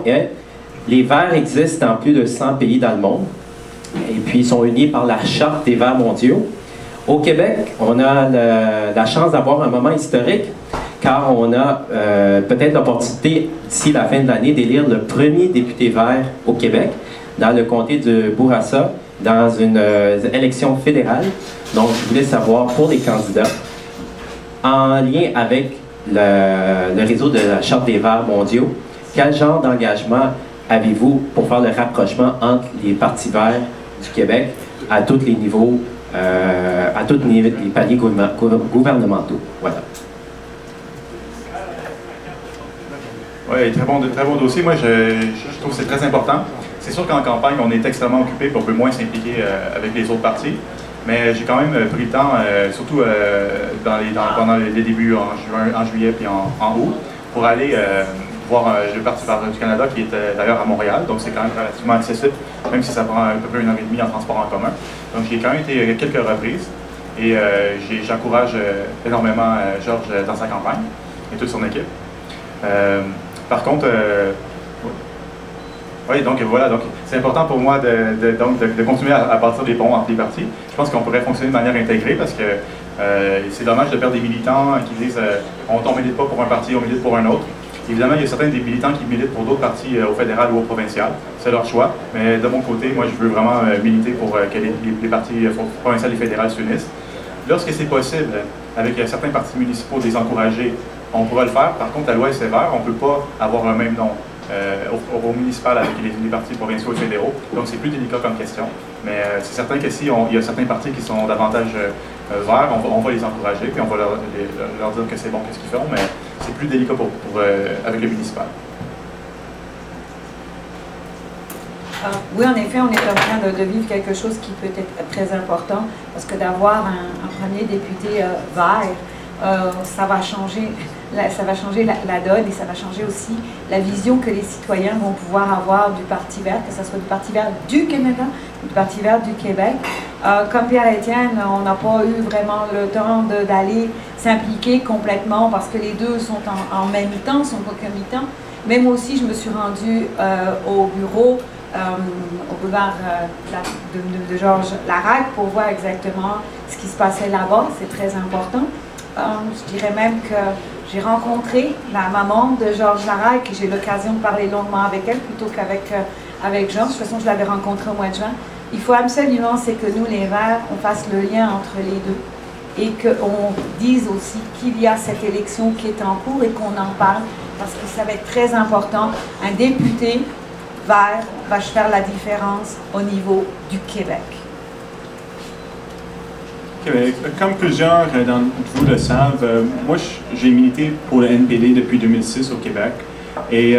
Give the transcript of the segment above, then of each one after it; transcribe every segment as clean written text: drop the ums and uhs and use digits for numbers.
est, les Verts existent dans plus de 100 pays dans le monde et puis ils sont unis par la Charte des Verts mondiaux. Au Québec, on a la chance d'avoir un moment historique car on a peut-être l'opportunité d'ici la fin de l'année d'élire le premier député vert au Québec dans le comté de Bourassa dans une élection fédérale. Donc, je voulais savoir pour les candidats, en lien avec le réseau de la Charte des Verts mondiaux, quel genre d'engagement avez-vous pour faire le rapprochement entre les partis verts du Québec à tous les niveaux, à tous les paliers gouvernementaux? Voilà. Oui, très bon dossier. Moi, je trouve que c'est très important. C'est sûr qu'en campagne, on est extrêmement occupé et on peut moins s'impliquer avec les autres partis. Mais j'ai quand même pris le temps, surtout pendant les débuts en juillet puis en août, pour aller voir le Parti vert du Canada qui est d'ailleurs à Montréal. Donc c'est quand même relativement accessible, même si ça prend à peu près 1h30 en transport en commun. Donc j'ai quand même été quelques reprises et j'encourage énormément Georges dans sa campagne et toute son équipe. Par contre, oui, donc voilà, donc c'est important pour moi de continuer à bâtir des ponts entre les partis. Je pense qu'on pourrait fonctionner de manière intégrée parce que c'est dommage de perdre des militants qui disent on milite pas pour un parti, on milite pour un autre. Évidemment, il y a certains des militants qui militent pour d'autres partis au fédéral ou au provincial, c'est leur choix. Mais de mon côté, moi je veux vraiment militer pour que les partis provinciaux et fédéraux s'unissent. Lorsque c'est possible, avec certains partis municipaux, de les encourager, on pourra le faire. Par contre, la loi est sévère, on ne peut pas avoir un même nom au municipal avec les partis provinciaux et fédéraux. Donc, c'est plus délicat comme question. Mais c'est certain que si il y a certains partis qui sont davantage verts, on va les encourager, puis on va leur dire que c'est bon, qu'est-ce qu'ils font, mais c'est plus délicat avec le municipal. Oui, en effet, on est en train de vivre quelque chose qui peut être très important, parce que d'avoir un premier député vert, ça va changer la donne et ça va changer aussi la vision que les citoyens vont pouvoir avoir du Parti vert, que ce soit du Parti vert du Canada ou du Parti vert du Québec. Comme Pierre-Étienne, on n'a pas eu vraiment le temps d'aller s'impliquer complètement parce que les deux sont en même temps, sont concomitants. Mais moi aussi, je me suis rendue au bureau, au boulevard de Georges Larac pour voir exactement ce qui se passait là-bas. C'est très important. Je dirais même que j'ai rencontré la maman de Georges Larac et j'ai eu l'occasion de parler longuement avec elle plutôt qu'avec Georges. De toute façon, je l'avais rencontré au mois de juin. Il faut absolument, c'est que nous, les Verts, on fasse le lien entre les deux et qu'on dise aussi qu'il y a cette élection qui est en cours et qu'on en parle parce que ça va être très important. Un député vert va faire la différence au niveau du Québec. Comme plusieurs d'entre vous le savent, moi j'ai milité pour le NPD depuis 2006 au Québec et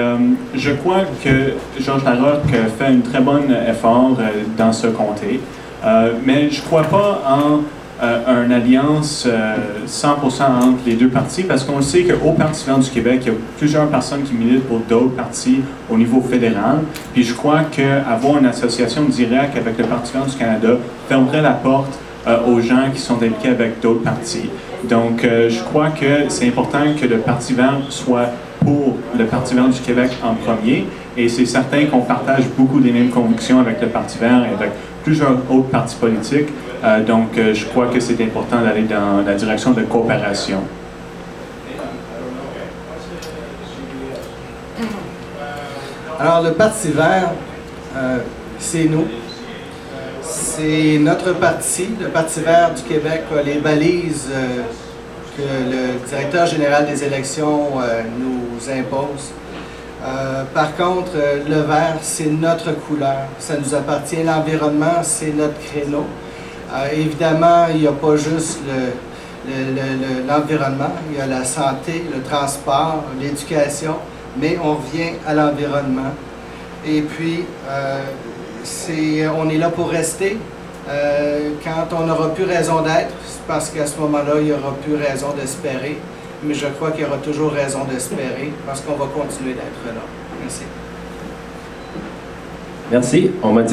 je crois que Georges Larac fait un très bon effort dans ce comté, mais je ne crois pas en une alliance 100% entre les deux partis parce qu'on sait qu'au Parti vert du Québec, il y a plusieurs personnes qui militent pour d'autres partis au niveau fédéral, puis je crois qu'avoir une association directe avec le Parti vert du Canada fermerait la porte aux gens qui sont impliqués avec d'autres partis. Donc, je crois que c'est important que le Parti vert soit pour le Parti vert du Québec en premier, et c'est certain qu'on partage beaucoup des mêmes convictions avec le Parti vert et avec plusieurs autres partis politiques. Donc, je crois que c'est important d'aller dans la direction de coopération. Alors, le Parti vert, c'est nous. C'est notre parti, le Parti vert du Québec, les balises que le directeur général des élections nous impose. Par contre, le vert, c'est notre couleur, ça nous appartient. L'environnement, c'est notre créneau. Évidemment, il n'y a pas juste l'environnement, il y a la santé, le transport, l'éducation, mais on revient à l'environnement. Et puis, on est là pour rester. Quand on n'aura plus raison d'être, c'est parce qu'à ce moment-là, il n'y aura plus raison d'espérer. Mais je crois qu'il y aura toujours raison d'espérer parce qu'on va continuer d'être là. Merci. Merci. On m'a dit